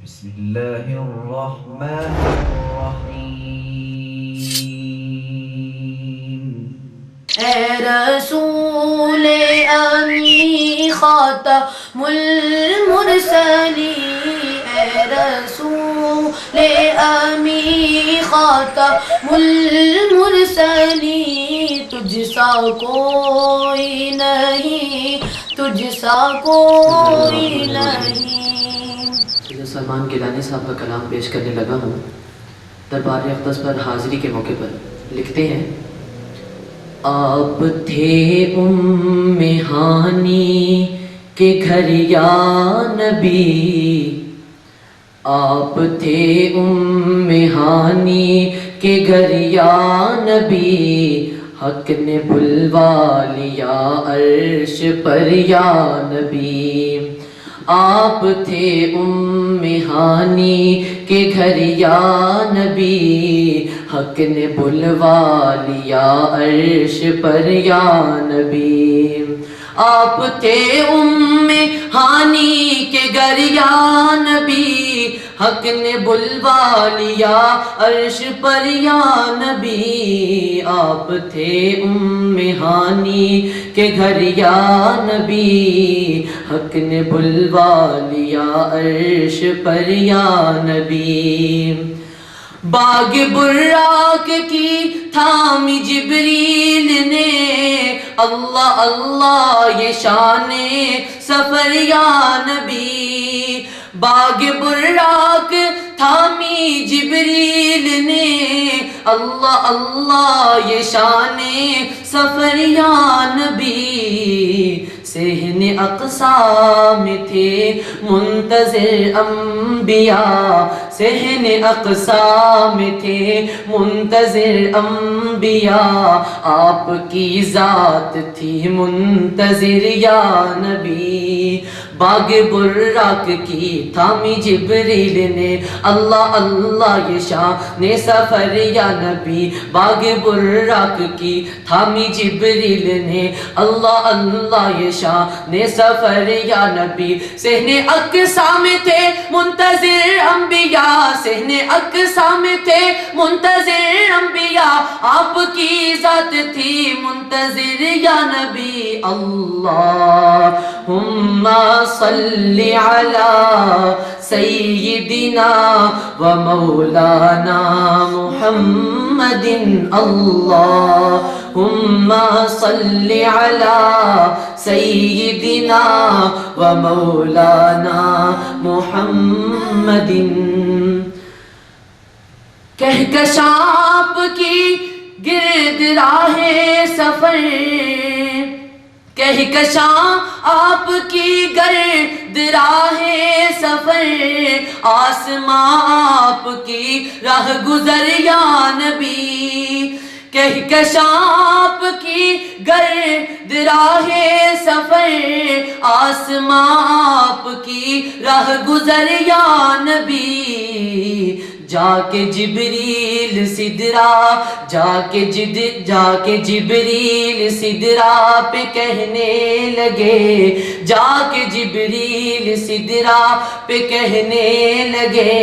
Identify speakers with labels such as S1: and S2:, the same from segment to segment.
S1: بسم اللہ الرحمن الرحیم۔
S2: اے رسول امی خاتم المرسلین، اے رسول امی خاتم المرسلین، تجھ سا کوئی نہیں، تجھ سا کوئی نہیں۔
S3: سلمان گیلانی صاحب کا کلام پیش کرنے لگا ہوں۔ دربار اقدس پر حاضری کے موقع پر لکھتے ہیں: آپ تھے ام ہانی کے گھر یا نبی، آپ تھے ام ہانی کے گھر یا نبی، حق نے بلوا لیا عرش پر یا نبی۔ آپ تھے ام ہانی کے گھر یا نبی، حق نے بلوا لیا عرش پر یا نبی۔ آپ تھے ام ہانی کے گھر یا نبی، حق نے بلوا لیا عرش پر یا نبی۔ آپ تھے ام ہانی کے گھر یا نبی، حق نے بلوا لیا عرش پر یا نبی۔ باغ براق کی تھامی جبریل نے، اللہ اللہ یہ شان سفر یا نبی۔ باغ براق تھامی جبریل نے، اللہ اللہ یہ شان سفر یا نبی۔ صحن اقصیٰ میں تھے منتظر انبیاء، صحن اقصیٰ میں تھے منتظر انبیاء، آپ کی ذات تھی منتظر یا نبی۔ باغ براق کی تھامی جبریل نے، اللہ اللہ یہ شان سفر یا نبی۔ باغ براق کی تھامی جبریل نے، اللہ اللہ یہ شان سفر یا نبی۔ صحن اقصیٰ میں تھے منتظر انبیاء، صحن اقصیٰ میں تھے منتظر انبیاء، آپ کی ذات تھی منتظر یا نبی۔ اللہم صلی علی سیدنا و مولانا محمد، اللہم صلی علی سیدنا و مولانا محمد۔ کہکشاں آپ کی گرد راہ سفر، کہکشاں آپ کی گرد راہ سفر، آسماں آپ کی راہ گزر یا نبی۔ کہکشاں آپ کی گرد راہ سفر، آسماں آپ کی راہ گزر یا نبی۔ جا کے جبریل سدرا، جا کے جبریل سدرا پہ کہنے لگے، جا کے جبریل سدرا پہ کہنے لگے،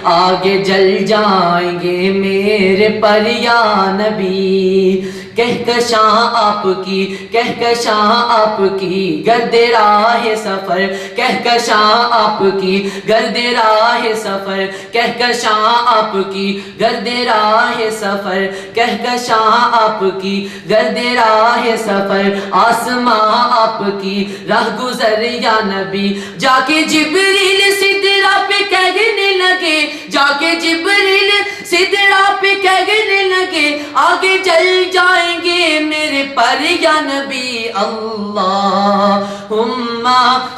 S3: آگے جل جائیں گے میرے پر یا نبی۔ کہکشاں آپ کی، کہکشاں آپ کی گرد راہ سفر، کہکشاں آپ کی گرد راہ سفر، کہکشاں آپ کی گرد راہ سفر، کہکشاں آپ کی گرد راہ سفر، آسماں آپ کی راہ گزر یا نبی۔ جا کے جبریل سدرا پہ کہنے لگے، جا کے جبریل سدرا پہ کہنے لگے، آگے چل جائیں گے میرے پر یا نبی۔ اللہم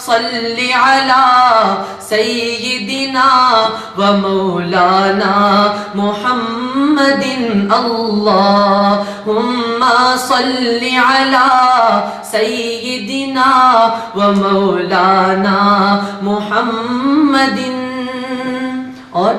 S3: صلی علی سیدنا و مولانا محمد، اللہم صلی علی سیدنا و مولانا محمد۔ اور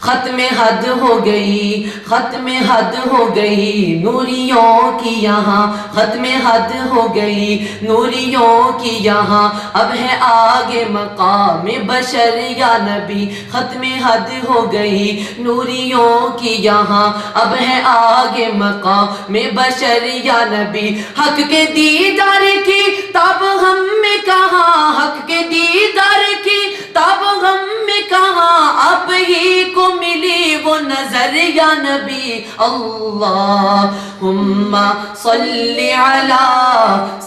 S3: ختم حد ہو گئی، ختم حد ہو گئی نوریوں کی یہاں، ختم حد ہو گئی نوریوں کی یہاں، اب ہے آگے مقام بشر یا نبی، ختم حد ہو گئی نوریوں کی یہاں، اب ہے آگے مقام بشر یا نبی، حق کے دیدار کی تاب ہم میں کہاں، حق کے دیدار کی تاب ہم میں کہاں، آپ ہی کو ملی وہ نظر یا نبی، اللہم صلی علی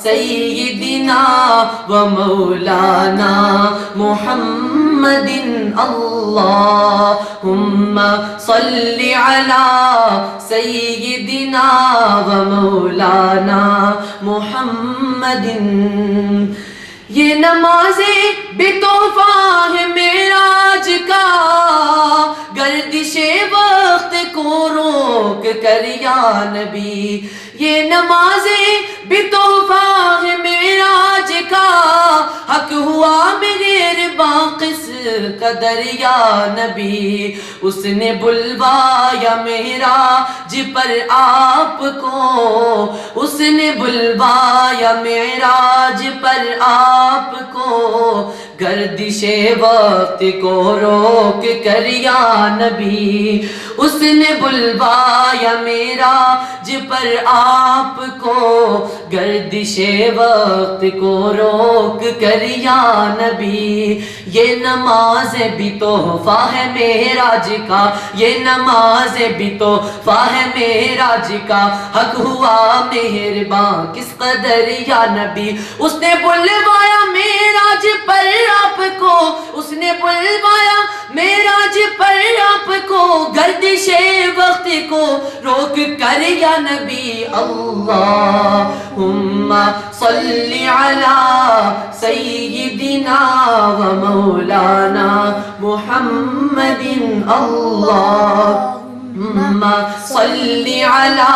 S3: سیدنا و مولانا محمد، اللہم صلی علی سیدنا و مولانا محمد۔ یہ نماز بے تحفہ ہے معراج کا، گردش وقت کو روک کر یا نبی، یہ نماز بے تحفہ ہے معراج کا، حق ہوا میرے باقص قدر یا نبی، اس نے بلوایا معراج پر آپ کو، اس نے بلوایا معراج پر آپ کو، گردش وقت کو روک کر یا نبی، اس نے بلوایا معراج پر آپ کو، گردش وقت کو روک کر یا نبی، یہ نماز بھی تحفہ ہے معراج کا، یہ نماز بھی تحفہ ہے معراج کا، حق ہوا مہرباں کس قدر یا نبی، اس نے بلوایا معراج پر آپ کو، اس نے بلوایا معراج پر آپ کو، گردش وقت کو روک کر یا نبی، اللہم صلی علی سیدنا و مولانا محمد، اللہم صلی علی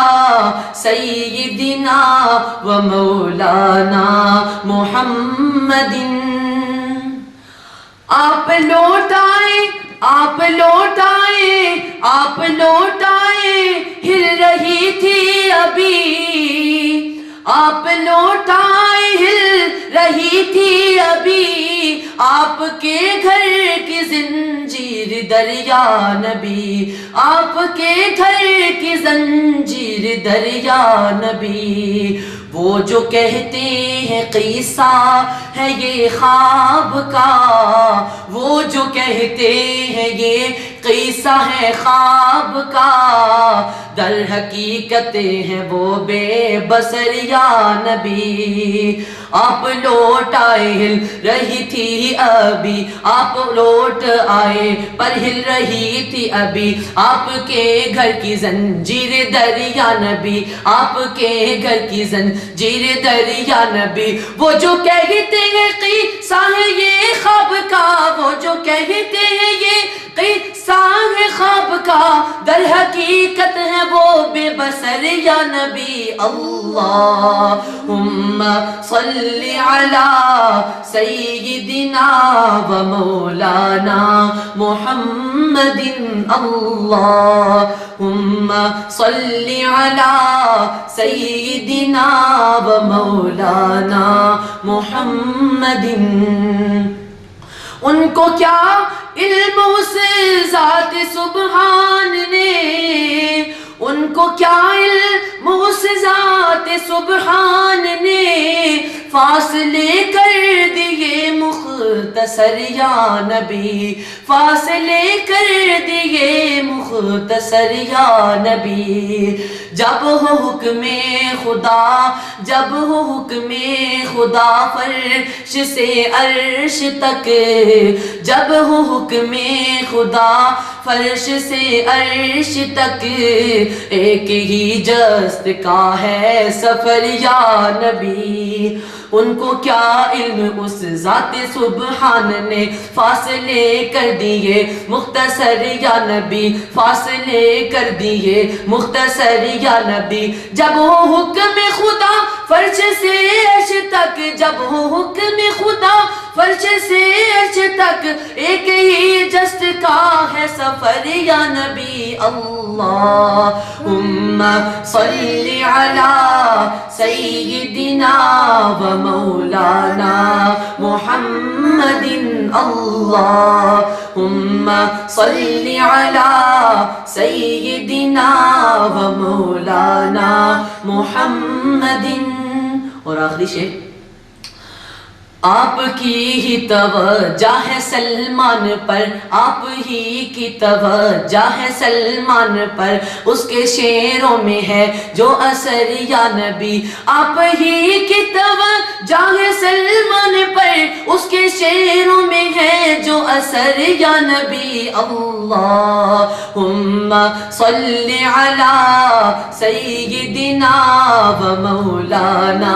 S3: سیدنا و مولانا محمد۔ آپ لوٹ آئے، آپ لوٹ آئے، آپ لوٹ آئے، ہل رہی تھی ابھی، آپ لوٹ آئے ہل رہی تھی ابھی، آپ کے گھر کی زنجیر دریا نبی، آپ کے گھر کی زنجیر دریا نبی، وہ جو کہتے ہیں قصہ ہے یہ خواب کا، وہ جو کہتے ہیں یہ قصہ ہے خواب کا، در حقیقت ہے وہ بے بصر یا نبی، آپ لوٹ آئے ہل رہی تھی ابھی، آپ لوٹ آئے پر ہل رہی تھی ابھی، آپ کے گھر کی زنجیر دریا نبی، آپ کے گھر کی زنجیر دریا نبی، وہ جو کہتے ہیں قصہ ہے یہ خواب کا، وہ جو کہتے ہیں یہ قصہ ہے خواب کا، در حقیقت ہے وہ بے بصر یا نبی، اللہم صلی علی سیدنا و مولانا محمد، اللہم صلی علی سیدنا و مولانا محمد۔ ان کو کیا علم اس ذات سبحان نے، ان کو کیا علم اس ذات سبحان نے، فاصلے کر دیے مختصر یا نبی، فاصلے کر دیے مختصر یا نبی، جب ہو حکم خدا، جب ہو حکم خدا فرش سے عرش تک، جب ہو حکم خدا فرش سے عرش تک، ایک ہی جست کا ہے سفر یا نبی، ان کو کیا علم اس ذات سبحان نے، فاصلے کر دیے مختصر یا نبی، فاصلے کر دیے مختصر یا نبی، جب ہو حکم خدا فرش سے عرش تک، جب ہو حکم خدا فرش سے عرش تک ایک ہی جست کا ہے سفر یا نبی اللہم صلی علی سیدنا و مولانا محمد اللہم صلی علی سیدنا و مولانا محمد. اور آخری شعر. آپ کی ہی توجہ ہے سلمان پر, آپ ہی کی توجہ ہے سلمان پر, اس کے شعروں میں ہے جو اثر یا نبی. آپ ہی کی توجہ ہے سلمان پر, اس کے شعروں میں ہے جو اثر یا نبی. اللہم صلی علی سیدنا و مولانا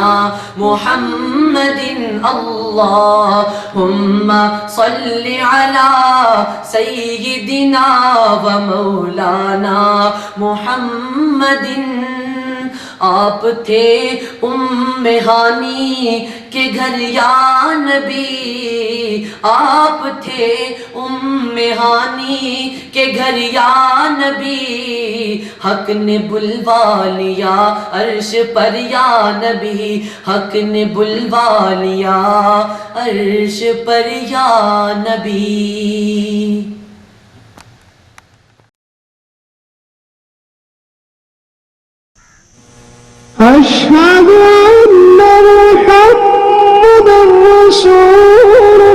S3: محمد. اللہم صلی علی سیدنا و مولانا محمد. آپ تھے ام ہانی کے گھر یا نبی, آپ تھے ام ہانی کے گھر یا نبی. حق نے بلوا لیا عرش پر یا نبی, حق نے بلوا لیا عرش پر یا نبی.
S4: أشهد أن محمدا رسول